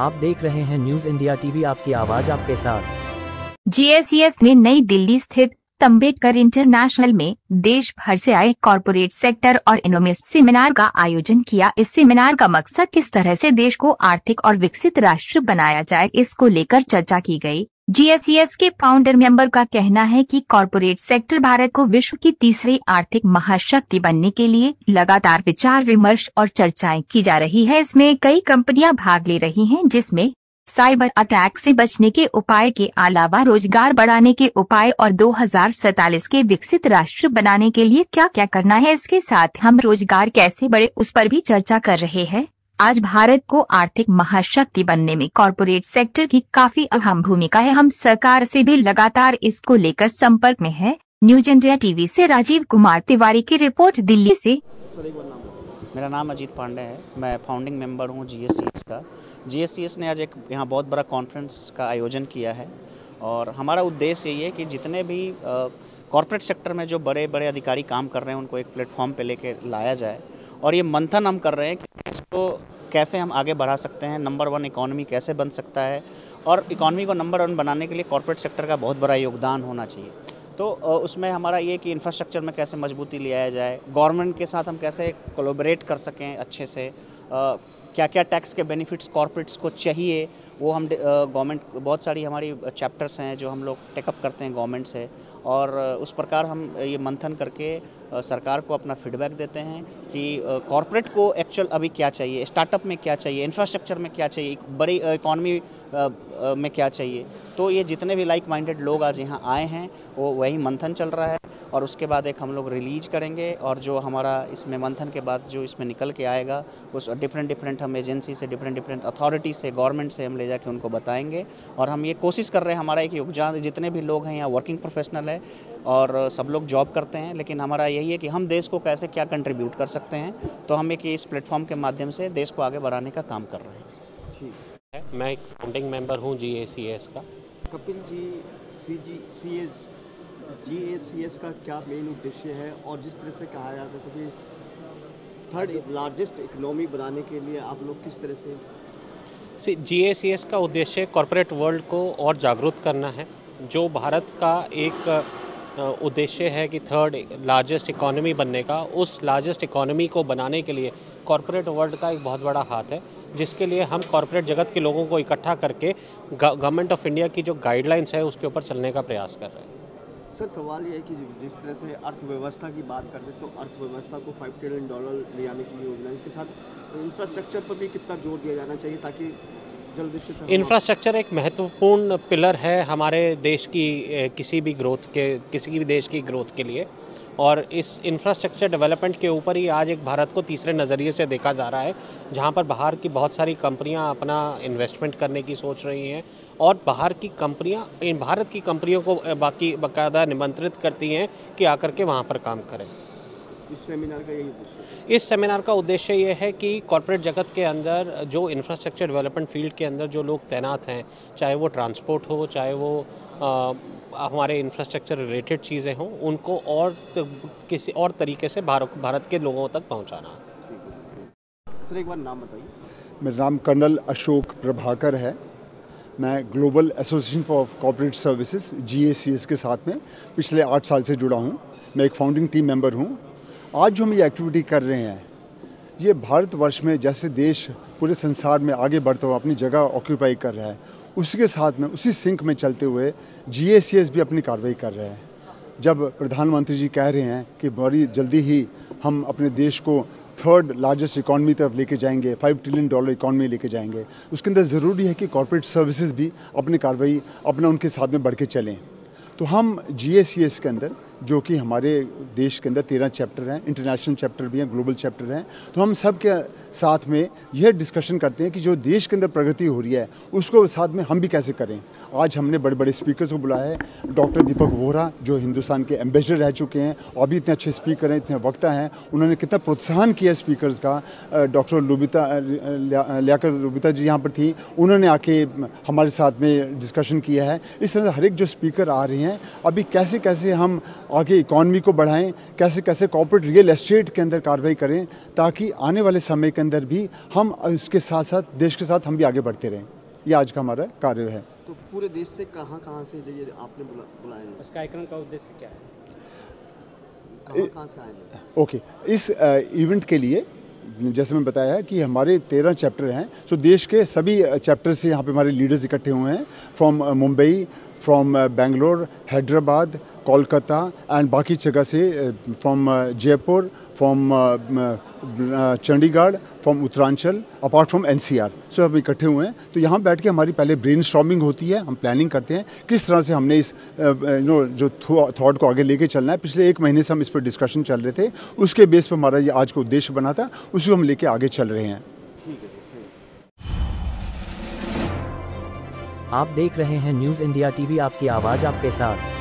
आप देख रहे हैं न्यूज इंडिया टीवी, आपकी आवाज आपके साथ। जीएसईएस ने नई दिल्ली स्थित अम्बेडकर इंटरनेशनल में देश भर से आए कॉरपोरेट सेक्टर और इनोवेशन सेमिनार का आयोजन किया। इस सेमिनार का मकसद किस तरह से देश को आर्थिक और विकसित राष्ट्र बनाया जाए, इसको लेकर चर्चा की गई। जीएसईएस के फाउंडर मेंबर का कहना है कि कॉरपोरेट सेक्टर भारत को विश्व की तीसरी आर्थिक महाशक्ति बनने के लिए लगातार विचार विमर्श और चर्चाएं की जा रही है। इसमें कई कंपनियां भाग ले रही हैं, जिसमें साइबर अटैक से बचने के उपाय के अलावा रोजगार बढ़ाने के उपाय और 2047 के विकसित राष्ट्र बनाने के लिए क्या क्या करना है, इसके साथ हम रोजगार कैसे बढ़े उस पर भी चर्चा कर रहे हैं। आज भारत को आर्थिक महाशक्ति बनने में कॉरपोरेट सेक्टर की काफी अहम भूमिका है। हम सरकार से भी लगातार इसको लेकर संपर्क में है। न्यूज इंडिया टीवी से राजीव कुमार तिवारी की रिपोर्ट, दिल्ली से। मेरा नाम अजीत पांडे है, मैं फाउंडिंग मेंबर हूं जीएसईएस का। जीएसईएस ने आज एक यहाँ बहुत बड़ा कॉन्फ्रेंस का आयोजन किया है और हमारा उद्देश्य यही है कि जितने भी कॉरपोरेट सेक्टर में जो बड़े बड़े अधिकारी काम कर रहे हैं उनको एक प्लेटफॉर्म पे लेके लाया जाए और ये मंथन हम कर रहे हैं कि इसको कैसे हम आगे बढ़ा सकते हैं, नंबर 1 इकॉनमी कैसे बन सकता है और इकॉनमी को नंबर 1 बनाने के लिए कॉरपोरेट सेक्टर का बहुत बड़ा योगदान होना चाहिए। तो उसमें हमारा ये कि इंफ्रास्ट्रक्चर में कैसे मजबूती ले आया जाए, गवर्नमेंट के साथ हम कैसे कोलैबोरेट कर सकें अच्छे से, क्या क्या टैक्स के बेनिफिट्स कॉरपोरेट्स को चाहिए वो हम गवर्नमेंट, बहुत सारी हमारी चैप्टर्स हैं जो हम लोग टेकअप करते हैं गवर्नमेंट से और उस प्रकार हम ये मंथन करके सरकार को अपना फीडबैक देते हैं कि कॉरपोरेट को एक्चुअल अभी क्या चाहिए, स्टार्टअप में क्या चाहिए, इंफ्रास्ट्रक्चर में क्या चाहिए, बड़ी इकॉनमी में क्या चाहिए। तो ये जितने भी लाइक माइंडेड लोग आज यहाँ आए हैं वो वही मंथन चल रहा है और उसके बाद एक हम लोग रिलीज करेंगे और जो हमारा इसमें मंथन के बाद जो इसमें निकल के आएगा उस डिफरेंट हम एजेंसी से डिफरेंट अथॉरिटी से गवर्नमेंट से हम ले जाके उनको बताएंगे। और हम ये कोशिश कर रहे हैं, हमारा एक योगदान, जितने भी लोग हैं यहाँ वर्किंग प्रोफेशनल है और सब लोग जॉब करते हैं, लेकिन हमारा यही है कि हम देश को कैसे क्या कंट्रीब्यूट कर सकते हैं। तो हम एक इस प्लेटफॉर्म के माध्यम से देश को आगे बढ़ाने का काम कर रहे हैं। ठीक है, मैं एक फाउंडिंग मेंबर हूँ जीएसईएस का। कपिल जी, जीएसईएस का क्या मेन उद्देश्य है और जिस तरह से कहा जाता है कि थर्ड लार्जेस्ट इकोनॉमी बनाने के लिए आप लोग किस तरह से? जीएसईएस का उद्देश्य कॉरपोरेट वर्ल्ड को और जागरूक करना है। जो भारत का एक उद्देश्य है कि थर्ड लार्जेस्ट इकोनॉमी बनने का, उस लार्जेस्ट इकोनॉमी को बनाने के लिए कॉरपोरेट वर्ल्ड का एक बहुत बड़ा हाथ है, जिसके लिए हम कॉरपोरेट जगत के लोगों को इकट्ठा करके गवर्नमेंट ऑफ इंडिया की जो गाइडलाइंस है उसके ऊपर चलने का प्रयास कर रहे हैं। सर, सवाल ये है कि जिस तरह से अर्थव्यवस्था की बात करते तो अर्थव्यवस्था को $5 ट्रिलियन ले आने की योजना, इसके साथ इंफ्रास्ट्रक्चर पर भी कितना जोर दिया जाना चाहिए ताकि जल्दी से? इंफ्रास्ट्रक्चर एक महत्वपूर्ण पिलर है हमारे देश की किसी भी देश की ग्रोथ के लिए और इस इंफ्रास्ट्रक्चर डेवलपमेंट के ऊपर ही आज एक भारत को तीसरे नज़रिए से देखा जा रहा है, जहां पर बाहर की बहुत सारी कंपनियां अपना इन्वेस्टमेंट करने की सोच रही हैं और बाहर की कंपनियां भारत की कंपनियों को बाकायदा निमंत्रित करती हैं कि आकर के वहां पर काम करें। इस सेमिनार का यही उद्देश्य? इस सेमिनार का उद्देश्य ये है कि कॉरपोरेट जगत के अंदर जो इंफ्रास्ट्रक्चर डेवलपमेंट फील्ड के अंदर जो लोग तैनात हैं, चाहे वो ट्रांसपोर्ट हो, चाहे वो हमारे इंफ्रास्ट्रक्चर रिलेटेड चीज़ें हों, उनको और किसी और तरीके से भारत के लोगों तक पहुंचाना। सर, एक बार नाम बताइए। मेरा नाम कर्नल अशोक प्रभाकर है। मैं global association for corporate services GSES के साथ में पिछले 8 साल से जुड़ा हूं। मैं एक फाउंडिंग टीम मेंबर हूं। आज जो हम ये एक्टिविटी कर रहे हैं, ये भारतवर्ष में जैसे देश पूरे संसार में आगे बढ़ता हुआ अपनी जगह ऑक्यूपाई कर रहा है, उसके साथ में उसी सिंक में चलते हुए जीएसईएस भी अपनी कार्रवाई कर रहे हैं। जब प्रधानमंत्री जी कह रहे हैं कि बड़ी जल्दी ही हम अपने देश को थर्ड लार्जेस्ट इकॉनमी तरफ लेके जाएंगे, $5 ट्रिलियन इकॉनमी लेके जाएंगे, उसके अंदर ज़रूरी है कि कॉर्पोरेट सर्विसेज भी अपनी कार्रवाई अपना उनके साथ में बढ़ के चलें। तो हम जीएसईएस के अंदर, जो कि हमारे देश के अंदर 13 चैप्टर हैं, इंटरनेशनल चैप्टर भी हैं, ग्लोबल चैप्टर हैं, तो हम सब के साथ में यह डिस्कशन करते हैं कि जो देश के अंदर प्रगति हो रही है उसको साथ में हम भी कैसे करें। आज हमने बड़े बड़े स्पीकर्स को बुलाया है। डॉक्टर दीपक वोहरा जो हिंदुस्तान के एम्बेसडर रह चुके हैं और भी इतने अच्छे स्पीकर हैं, इतने वक्ता हैं, उन्होंने कितना प्रोत्साहन किया स्पीकर्स का। डॉक्टर लियाकत रुबिता जी यहाँ पर थी, उन्होंने आके हमारे साथ में डिस्कशन किया है। इस तरह से हर एक जो स्पीकर आ रहे हैं, अभी कैसे कैसे हम आगे इकॉनमी को बढ़ाएं, कैसे कैसे कॉर्पोरेट रियल एस्टेट के अंदर कार्रवाई करें ताकि आने वाले समय के के अंदर भी हम इसके साथ साथ देश के साथ हम भी आगे बढ़ते रहें, ये आज का हमारा कार्य है। तो पूरे देश से कहाँ से जो ये आपने बुलाए हैं? इस कार्यक्रम का उद्देश्य क्या है? कहाँ से आए हैं? ओके, इस इवेंट के लिए जैसे मैं बताया है कि हमारे 13 चैप्टर हैं, सो देश के सभी चैप्टर से यहाँ पे हमारे लीडर्स इकट्ठे हुए हैं, from Mumbai, from Bangalore, Hyderabad, Kolkata and बाकी जगह से, from Jaipur, from Chandigarh, from Uttaranchal, apart from NCR. So हम इकट्ठे हुए हैं। तो यहाँ बैठ के हमारी पहले ब्रेनस्टॉर्मिंग होती है, हम प्लानिंग करते हैं किस तरह से हमने इस जो थॉट को आगे लेके चलना है। पिछले 1 महीने से हम इस पर डिस्कशन चल रहे थे, उसके बेस पर हमारा ये आज का उद्देश्य बना था, उसी को हम लेके आगे चल रहे हैं। आप देख रहे हैं न्यूज़ इंडिया टीवी, आपकी आवाज़ आपके साथ।